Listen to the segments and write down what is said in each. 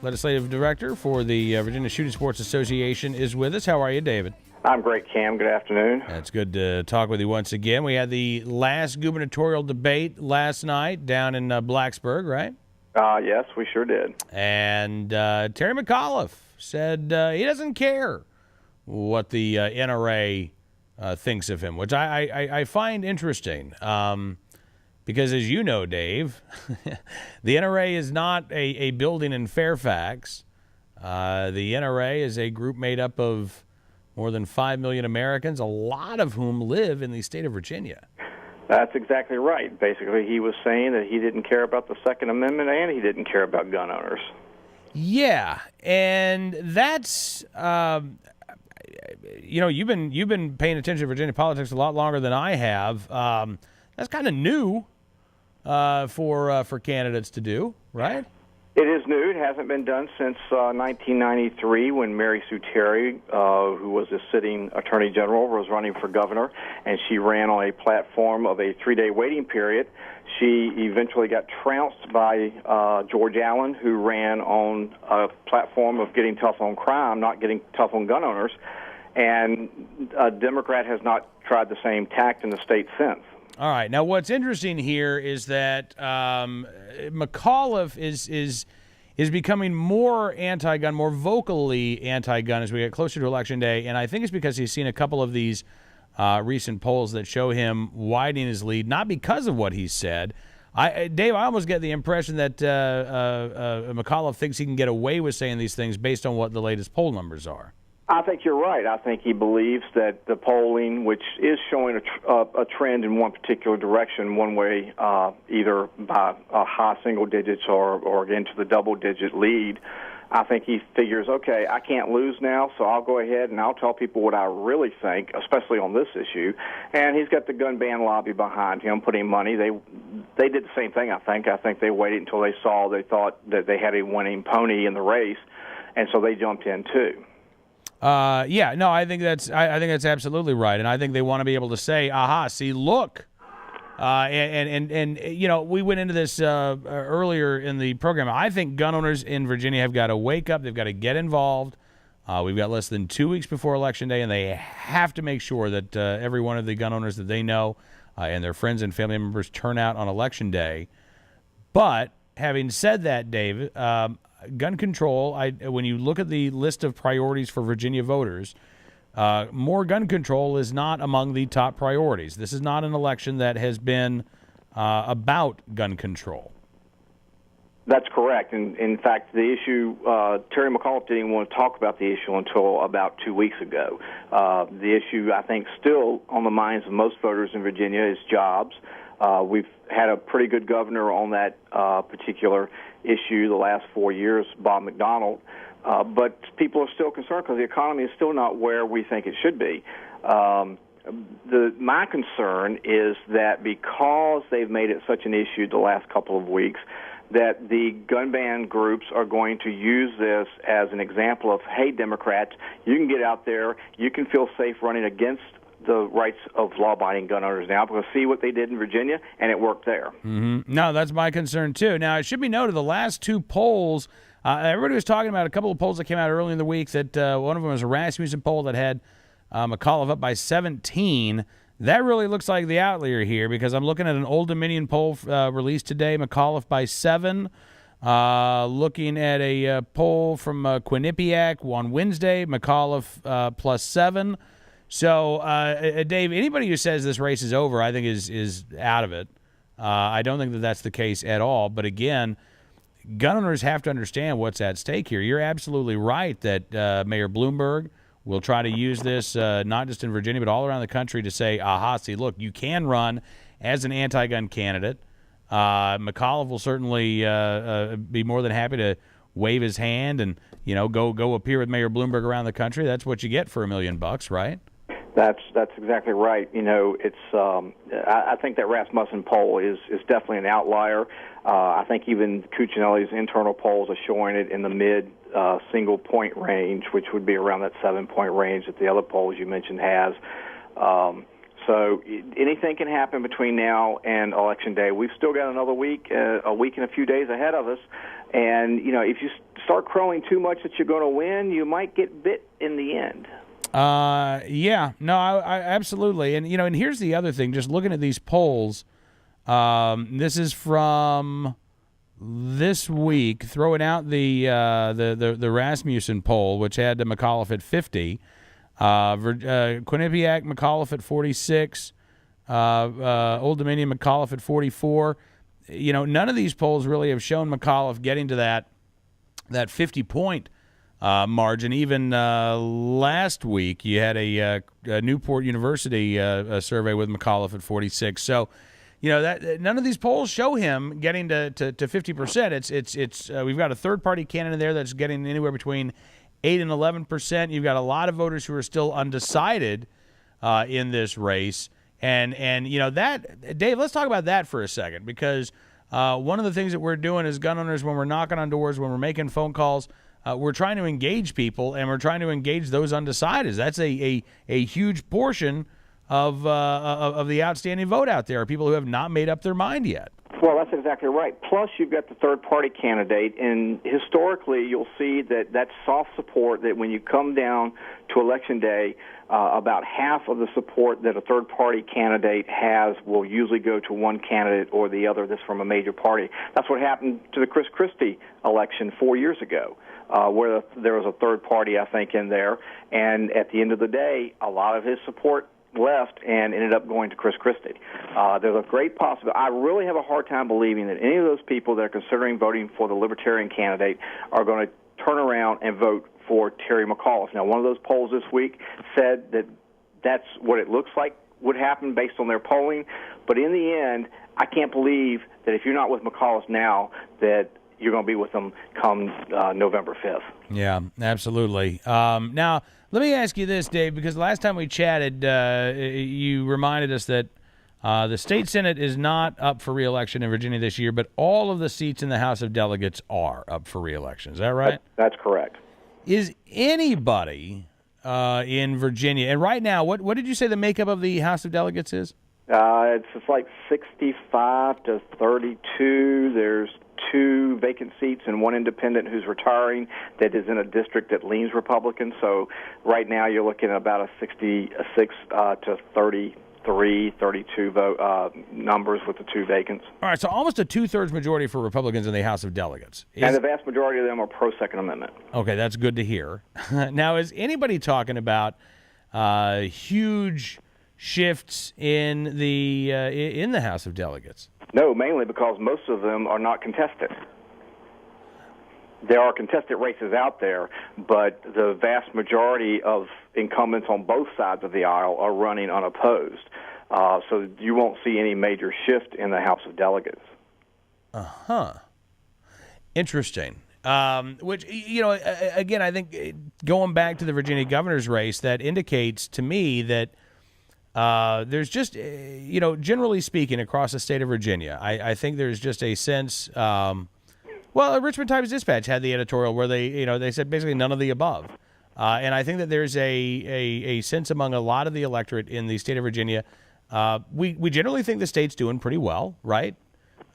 Legislative Director for the Virginia Shooting Sports Association, is with us. How are you, David? I'm great, Cam. Good afternoon. It's good to talk with you once again. We had the last gubernatorial debate last night down in Blacksburg, right? Yes, we sure did. And Terry McAuliffe said he doesn't care what the NRA thinks of him, which I find interesting. Because as you know, Dave, the NRA is not a building in Fairfax. The NRA is a group made up of more than 5 million Americans, a lot of whom live in the state of Virginia. That's exactly right. Basically, he was saying that he didn't care about the Second Amendment and he didn't care about gun owners. Yeah, and that's you've been paying attention to Virginia politics a lot longer than I have. That's kind of new for candidates to do, right? It is new. It hasn't been done since 1993 when Mary Sue Terry, who was a sitting attorney general, was running for governor, and she ran on a platform of a 3-day waiting period. She eventually got trounced by George Allen, who ran on a platform of getting tough on crime, not getting tough on gun owners, and a Democrat has not tried the same tact in the state since. All right. Now, what's interesting here is that McAuliffe is becoming more anti-gun, more vocally anti-gun as we get closer to Election Day, and I think it's because he's seen a couple of these recent polls that show him widening his lead, not because of what he said. Dave, I almost get the impression that McAuliffe thinks he can get away with saying these things based on what the latest poll numbers are. I think you're right. I think he believes that the polling, which is showing a trend in one particular direction, one way, either by high single digits or into the double-digit lead, I think he figures, okay, I can't lose now, so I'll go ahead and I'll tell people what I really think, especially on this issue. And he's got the gun ban lobby behind him, putting money. They did the same thing, I think. I think they waited until they thought that they had a winning pony in the race, and so they jumped in too. I think that's absolutely right, and I think they want to be able to say, "Aha! See, look," and we went into this earlier in the program. I think gun owners in Virginia have got to wake up. They've got to get involved. We've got less than 2 weeks before Election Day, and they have to make sure that every one of the gun owners that they know and their friends and family members turn out on Election Day. But having said that, Dave. Gun control, when you look at the list of priorities for Virginia voters, more gun control is not among the top priorities. This is not an election that has been about gun control. That's correct. And in fact, the issue, Terry McAuliffe didn't even want to talk about the issue until about 2 weeks ago. The issue, I think, still on the minds of most voters in Virginia is jobs. We've had a pretty good governor on that particular issue the last 4 years, Bob McDonald, but people are still concerned because the economy is still not where we think it should be. My concern is that because they've made it such an issue the last couple of weeks, that the gun ban groups are going to use this as an example of, hey, Democrats, you can get out there, you can feel safe running against the rights of law-abiding gun owners now, because see what they did in Virginia, and it worked there. Mm-hmm. No, that's my concern, too. Now, it should be noted, the last two polls, everybody was talking about a couple of polls that came out early in the week, that one of them was a Rasmussen poll that had McAuliffe up by 17. That really looks like the outlier here, because I'm looking at an Old Dominion poll released today, McAuliffe by 7. Looking at a poll from Quinnipiac on Wednesday, McAuliffe plus 7. So, Dave, anybody who says this race is over, I think is out of it. I don't think that that's the case at all. But again, gun owners have to understand what's at stake here. You're absolutely right that Mayor Bloomberg will try to use this not just in Virginia but all around the country to say, aha, see, look, you can run as an anti-gun candidate. McAuliffe will certainly be more than happy to wave his hand and go appear with Mayor Bloomberg around the country. That's what you get for $1 million, right? That's exactly right. It's I think that Rasmussen poll is definitely an outlier. I think even Cuccinelli's internal polls are showing it in the mid single point range, which would be around that 7-point range that the other polls you mentioned has. So anything can happen between now and Election Day. We've still got another week, a week and a few days ahead of us, And, if you start crowing too much that you're going to win, you might get bit in the end. Yeah. No, I absolutely. And, and here's the other thing. Just looking at these polls, this is from this week, throwing out the Rasmussen poll, which had McAuliffe at 50, Quinnipiac, McAuliffe at 46, Old Dominion, McAuliffe at 44. None of these polls really have shown McAuliffe getting to that 50-point margin. Even last week, you had a Newport University survey with McAuliffe at 46. So, that none of these polls show him getting to 50%. It's we've got a third-party candidate there that's getting anywhere between 8 and 11%. You've got a lot of voters who are still undecided in this race, and that, Dave. Let's talk about that for a second, because one of the things that we're doing as gun owners, when we're knocking on doors, when we're making phone calls, we're trying to engage people, and we're trying to engage those undecideds. That's a huge portion of the outstanding vote out there, are people who have not made up their mind yet. Well, that's exactly right. Plus, you've got the third-party candidate, and historically, you'll see that soft support, that when you come down to Election Day, about half of the support that a third-party candidate has will usually go to one candidate or the other that's from a major party. That's what happened to the Chris Christie election 4 years ago, where there was a third party, I think, in there, and at the end of the day, a lot of his support left and ended up going to Chris Christie. There's a great possibility. I really have a hard time believing that any of those people that are considering voting for the Libertarian candidate are going to turn around and vote for Terry McAuliffe. Now, one of those polls this week said that that's what it looks like would happen based on their polling, but in the end, I can't believe that if you're not with McAuliffe now, that you're going to be with them come November 5th. Yeah, absolutely. Now, let me ask you this, Dave, because last time we chatted, you reminded us that the state Senate is not up for re-election in Virginia this year, but all of the seats in the House of Delegates are up for re-election. Is that right? That's correct. Is anybody in Virginia, and right now, what did you say the makeup of the House of Delegates is? It's just like 65 to 32. There's 2 vacant seats and 1 independent who's retiring that is in a district that leans Republican. So right now you're looking at about a 66 to 33, 32 vote numbers with the 2 vacants. All right, so almost a 2/3 majority for Republicans in the House of Delegates. And the vast majority of them are pro-Second Amendment. Okay, that's good to hear. Now, is anybody talking about huge shifts in the House of Delegates? No, mainly because most of them are not contested. There are contested races out there, but the vast majority of incumbents on both sides of the aisle are running unopposed. So you won't see any major shift in the House of Delegates. Interesting. Which, again, I think going back to the Virginia governor's race, that indicates to me that there's just, generally speaking, across the state of Virginia, I think there's just a sense. Well, Richmond Times-Dispatch had the editorial where they said basically none of the above, and I think that there's a sense among a lot of the electorate in the state of Virginia. We generally think the state's doing pretty well, right?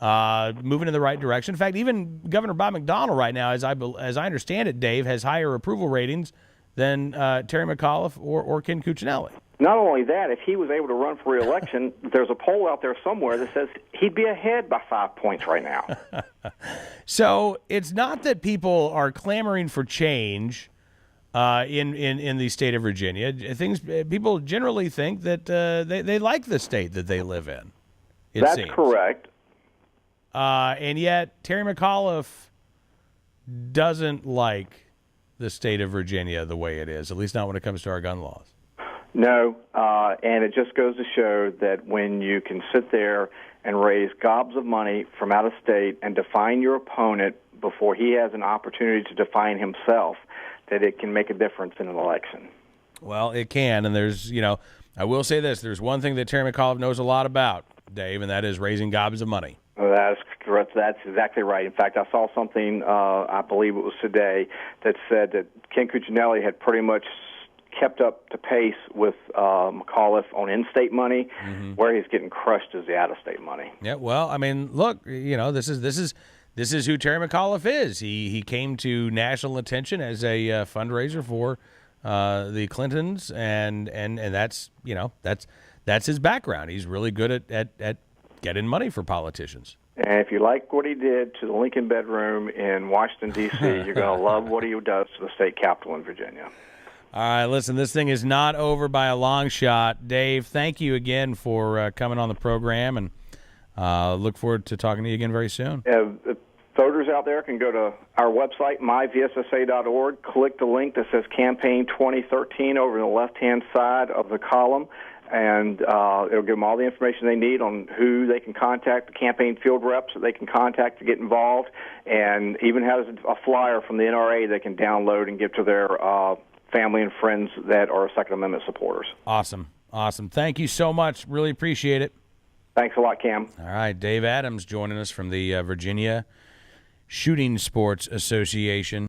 Moving in the right direction. In fact, even Governor Bob McDonnell right now, as I understand it, Dave, has higher approval ratings than Terry McAuliffe or Ken Cuccinelli. Not only that, if he was able to run for re-election, there's a poll out there somewhere that says he'd be ahead by 5 points right now. So it's not that people are clamoring for change in the state of Virginia. People generally think that they like the state that they live in. That's correct. And yet Terry McAuliffe doesn't like the state of Virginia the way it is, at least not when it comes to our gun laws. No, and it just goes to show that when you can sit there and raise gobs of money from out of state and define your opponent before he has an opportunity to define himself, that it can make a difference in an election. Well, it can, and there's, I will say this, there's one thing that Terry McAuliffe knows a lot about, Dave, and that is raising gobs of money. That's correct. That's exactly right. In fact, I saw something, I believe it was today, that said that Ken Cuccinelli had pretty much kept up to pace with McAuliffe on in-state money. Where he's getting crushed is the out-of-state money. Yeah, well, I mean, look, this this is who Terry McAuliffe is. He came to national attention as a fundraiser for the Clintons, and that's that's his background. He's really good at getting money for politicians. And if you like what he did to the Lincoln bedroom in Washington, D.C., you're going to love what he does to the state capitol in Virginia. All right, listen, this thing is not over by a long shot. Dave, thank you again for coming on the program, and look forward to talking to you again very soon. Voters out there can go to our website, myvssa.org, click the link that says Campaign 2013 over on the left-hand side of the column, and it'll give them all the information they need on who they can contact, the campaign field reps that they can contact to get involved, and even has a flyer from the NRA they can download and give to their family and friends that are Second Amendment supporters. Awesome. Thank you so much. Really appreciate it. Thanks a lot, Cam. All right, Dave Adams joining us from the Virginia Shooting Sports Association.